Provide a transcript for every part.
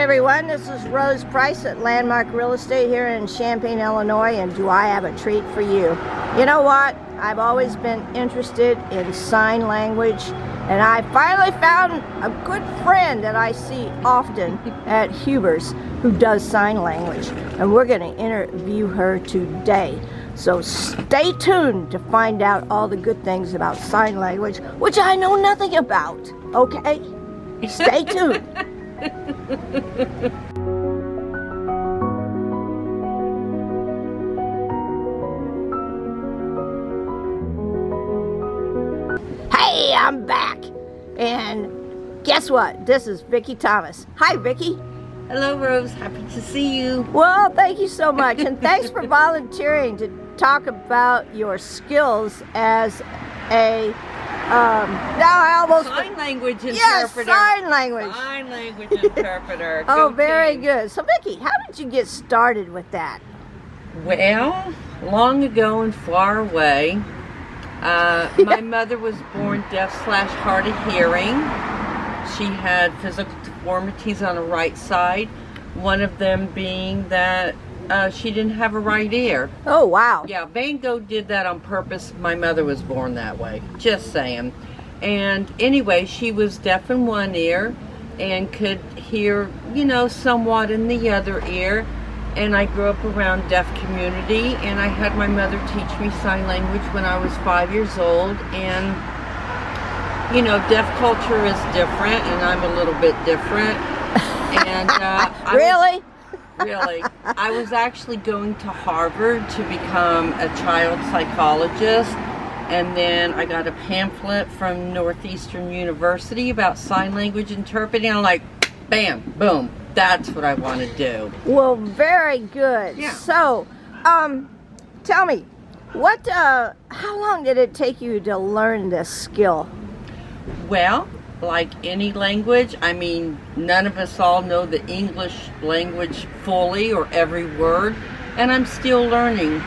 everyone, this is Rose Price at Landmark Real Estate here in Champaign, Illinois, and do I have a treat for you? You know what? I've always been interested in sign language, and I finally found a good friend that I see often at Huber's who does sign language, and we're going to interview her today. So stay tuned to find out all the good things about sign language, which I know nothing about, okay? Stay tuned. Hey, I'm back, and guess what? This is Vicki Thomas. Hi, Vicki. Hello, Rose. Happy to see you. Well, thank you so much, and thanks for volunteering to talk about your skills as a sign language interpreter. Yes, sign language. Sign language interpreter. Oh, Go very team. good. So, Vicki, how did you get started with that? Well, long ago and far away, my mother was born deaf/hard of hearing. She had physical deformities on the right side, one of them being that she didn't have a right ear. Oh, wow. Yeah, Van Gogh did that on purpose. My mother was born that way. Just saying. And anyway, she was deaf in one ear and could hear, somewhat in the other ear. And I grew up around deaf community, and I had my mother teach me sign language when I was 5 years old. And, deaf culture is different, and I'm a little bit different. And Really? Really. I was actually going to Harvard to become a child psychologist, and then I got a pamphlet from Northeastern University about sign language interpreting. I'm like, bam, boom, that's what I want to do. Well, very good. Yeah. So, tell me, how long did it take you to learn this skill? Well, like any language, none of us all know the English language fully or every word, and I'm still learning.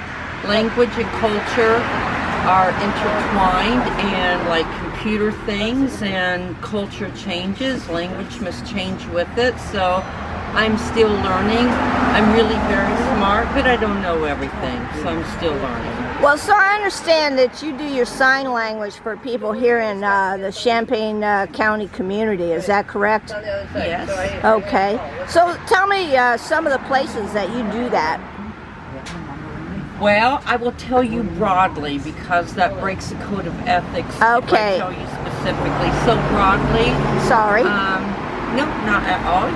Language and culture are intertwined, and like computer things and culture changes, language must change with it, so I'm still learning. I'm really very smart, but I don't know everything, so I'm still learning. Well, so I understand that you do your sign language for people here in the Champaign County community. Is that correct? Yes. Okay. So tell me some of the places that you do that. Well, I will tell you broadly because that breaks the code of ethics. Okay. If I tell you specifically. So broadly. Sorry. No, not at all.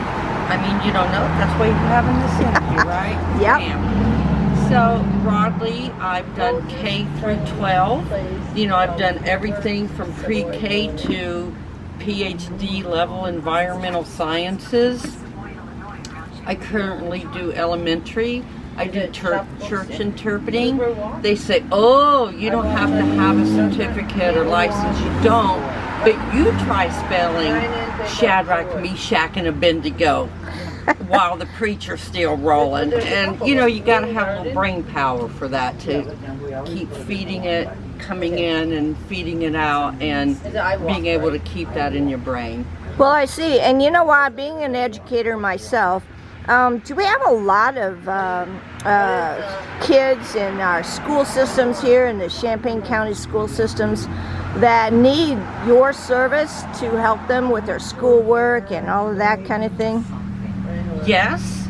You don't know. That's why you're having this interview, right? Yep. Bam. So broadly, I've done K through 12. I've done everything from pre-K to PhD level environmental sciences. I currently do elementary. I do church interpreting. They say, oh, you don't have to have a certificate or license. You don't. But you try spelling Shadrach, Meshach, and Abednego while the preacher's still rolling. And, you got to have a little brain power for that to keep feeding it, coming in and feeding it out, and being able to keep that in your brain. Well, I see. And you know what? Being an educator myself, do we have a lot of kids in our school systems here in the Champaign County school systems that need your service to help them with their schoolwork and all of that kind of thing? Yes,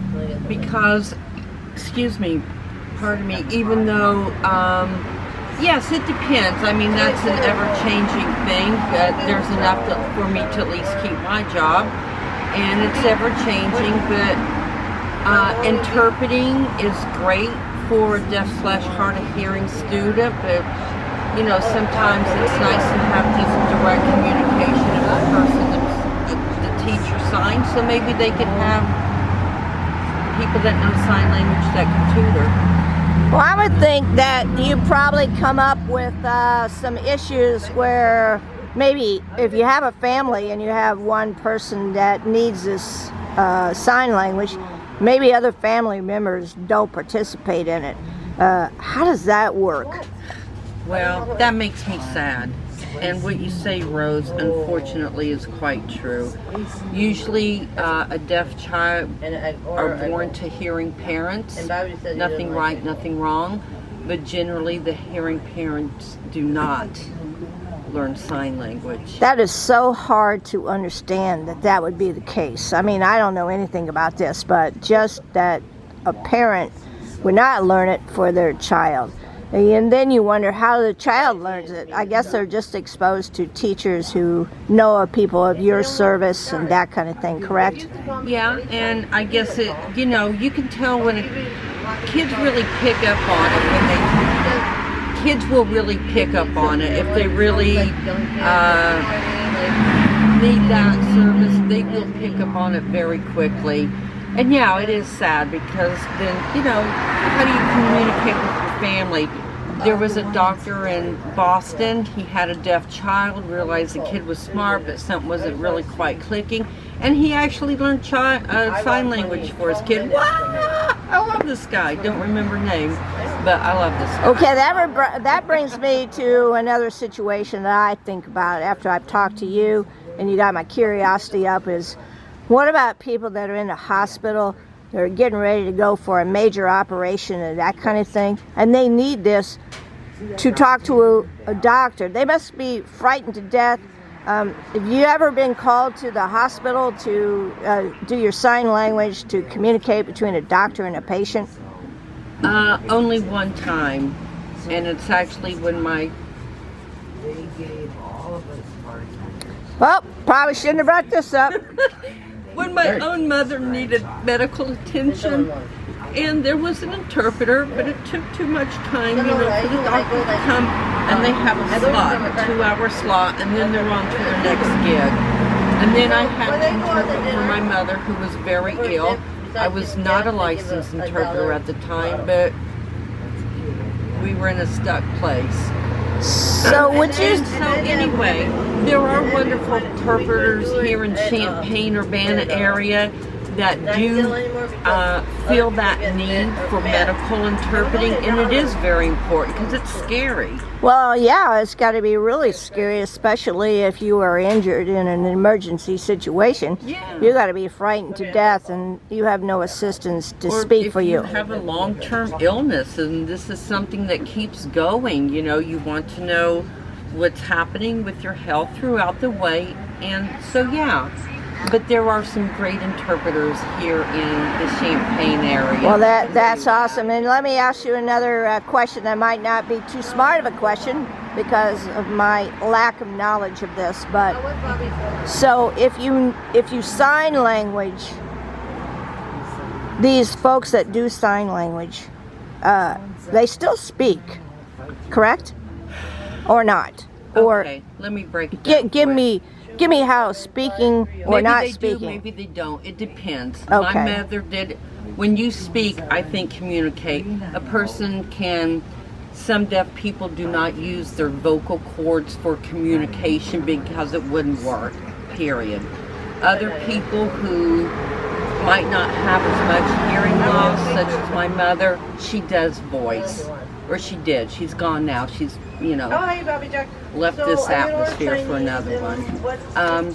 because, even though, yes, it depends. That's an ever-changing thing, but there's enough for me to at least keep my job, and it's ever-changing, but interpreting is great for a deaf/hard of hearing student, but sometimes it's nice to have just direct communication of the person the teacher signs, so maybe they can have people that know sign language that can tutor. Well, I would think that you probably come up with some issues where maybe if you have a family and you have one person that needs this sign language, maybe other family members don't participate in it. How does that work? Well, that makes me sad. And what you say, Rose, unfortunately is quite true. Usually a deaf child are born to hearing parents. Nothing right, nothing wrong. But generally the hearing parents do not learn sign language. That is so hard to understand that would be the case. I mean, I don't know anything about this, but just that a parent would not learn it for their child. And then you wonder how the child learns it. I guess they're just exposed to teachers who know of people of your service and that kind of thing, correct? Yeah, and I guess it, you know, you can tell when kids really pick up on it kids will really pick up on it if they really need that service. They will pick up on it very quickly. And yeah, it is sad because then, you know, how do you communicate with your family? There was a doctor in Boston. He had a deaf child, realized the kid was smart, but something wasn't really quite clicking. And he actually learned sign language for his kid. Wow! I love this guy. Don't remember name, but I love this guy. Okay, that brings me to another situation that I think about after I've talked to you and you got my curiosity up is, what about people that are in the hospital, they're getting ready to go for a major operation and that kind of thing, and they need this to talk to a doctor? They must be frightened to death. Have you ever been called to the hospital to do your sign language to communicate between a doctor and a patient? Only one time, and it's actually when Well, probably shouldn't have brought this up. when my own mother needed medical attention, and there was an interpreter, but it took too much time, you know, for the doctor to come, and they have a slot, a 2-hour slot, and then they're on to their next gig. And then I had to interpret for my mother, who was very ill. I was not a licensed interpreter at the time, but we were in a stuck place. So would you... So anyway, there are wonderful interpreters here in Champaign, Urbana area that do feel that need for medical interpreting, and it is very important because it's scary. Well, yeah, it's got to be really scary, especially if you are injured in an emergency situation. Yeah. You got to be frightened to death, and you have no assistance to speak for you. If you have a long-term illness, and this is something that keeps going, you know, you want to know what's happening with your health throughout the way, and so yeah. But there are some great interpreters here in the Champaign area. Well, that's awesome. And let me ask you another question that might not be too smart of a question because of my lack of knowledge of this. But so if you sign language, these folks that do sign language, they still speak, correct? Or not? Or okay, let me break it down. Give me how speaking or maybe not they speaking. do, maybe they don't. It depends. Okay. My mother did. When you speak, I think communicate. A person can. Some deaf people do not use their vocal cords for communication because it wouldn't work. Period. Other people who might not have as much hearing loss, such as my mother, she does voice, or she did. She's gone now. She's, you know, left this atmosphere for another one.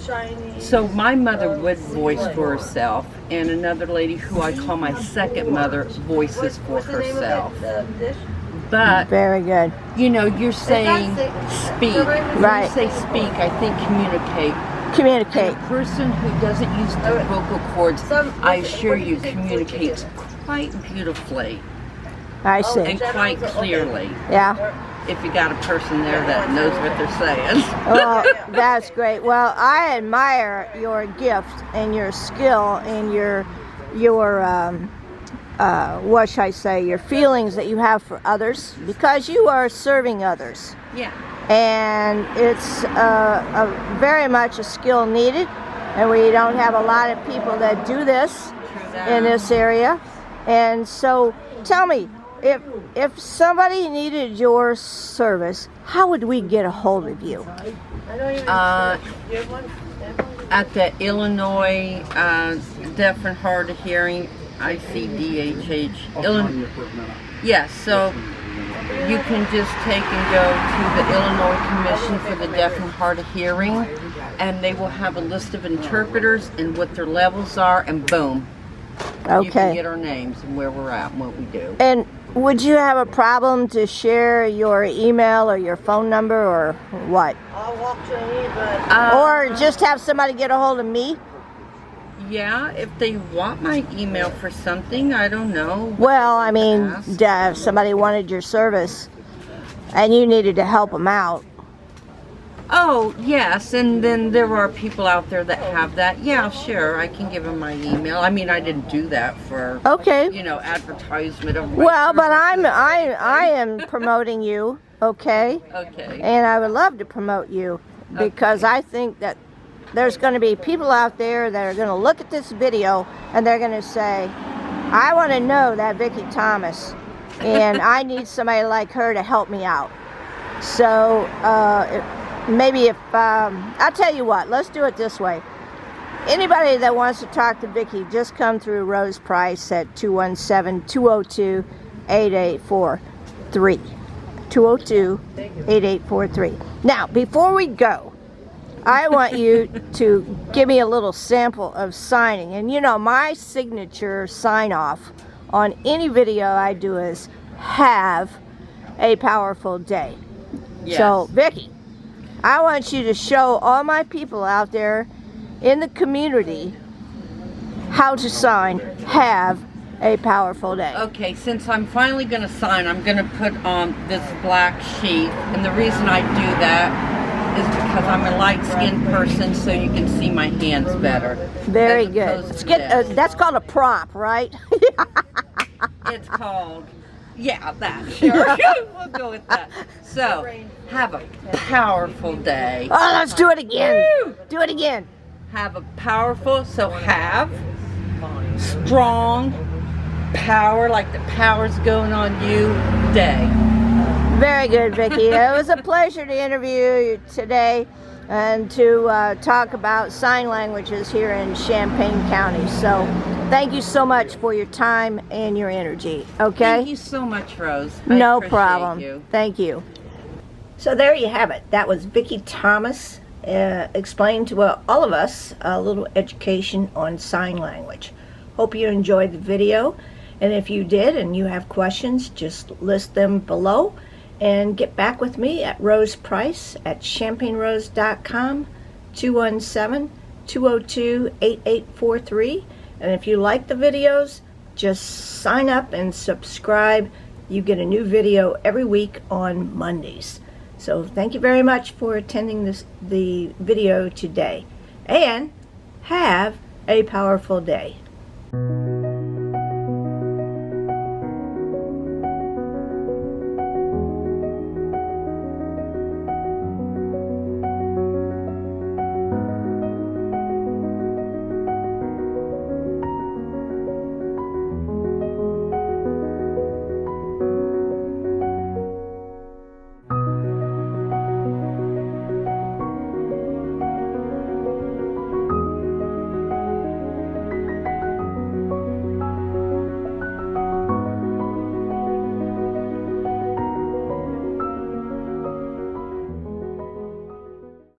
So my mother would voice for herself, and another lady who I call my second mother voices for herself. But very good. You know, you're saying speak. Right. When you say speak, I think communicate. Communicate. And a person who doesn't use their vocal cords, I assure you, communicates quite beautifully. I see. And quite clearly. Yeah. If you got a person there that knows what they're saying. Well, that's great. Well, I admire your gift and your skill and your what should I say, your feelings that you have for others, because you are serving others. Yeah. And it's very much a skill needed, and we don't have a lot of people that do this in this area. And so tell me, if somebody needed your service, how would we get a hold of you? At the Illinois Deaf and Hard of Hearing, ICDHH. Illinois. Yes, so you can just take and go to the Illinois Commission for the Deaf and Hard of Hearing, and they will have a list of interpreters and what their levels are, and boom. You can Okay. get our names and where we're at and what we do. And would you have a problem to share your email or your phone number or what? I'll walk to anybody. Or just have somebody get a hold of me? Yeah, if they want my email for something, I don't know. Well, I mean, Ask. if somebody wanted your service and you needed to help them out. Oh, yes, and then there are people out there that have that. Yeah, sure, I can give them my email. I mean, I didn't do that for, Okay. you know, advertisement of my Well, but services. I am promoting you, okay? Okay. And I would love to promote you because I think that there's going to be people out there that are going to look at this video and they're going to say, I want to know that Vicki Thomas and I need somebody like her to help me out. So maybe if, I'll tell you what, let's do it this way. Anybody that wants to talk to Vicki, just come through Rose Price at 217-202-8843. 202-8843. Now, before we go, I want you to give me a little sample of signing. And you know, my signature sign off on any video I do is have a powerful day. Yes. So, Vicki, I want you to show all my people out there in the community how to sign have a powerful day. Okay, since I'm finally going to sign, I'm going to put on this black sheet. And the reason I do that is because I'm a light-skinned person, so you can see my hands better. Very as good. opposed Let's to get, this. that's called a prop, right? It's called, yeah, that, sure. We'll go with that. So, have a powerful day. Oh, let's do it again. Woo! Do it again. Have a powerful, so have strong power, like the power's going on you, day. Very good, Vicki. It was a pleasure to interview you today and to talk about sign languages here in Champaign County. So thank you so much for your time and your energy, okay? Thank you so much, Rose. I No appreciate problem. you. Thank you. So there you have it. That was Vicki Thomas explained to all of us a little education on sign language. Hope you enjoyed the video. And if you did and you have questions, just list them below and get back with me at Rose Price at champaignrose.com, 217-202-8843. And if you like the videos, just sign up and subscribe. You get a new video every week on Mondays. So thank you very much for attending the video today. And have a powerful day.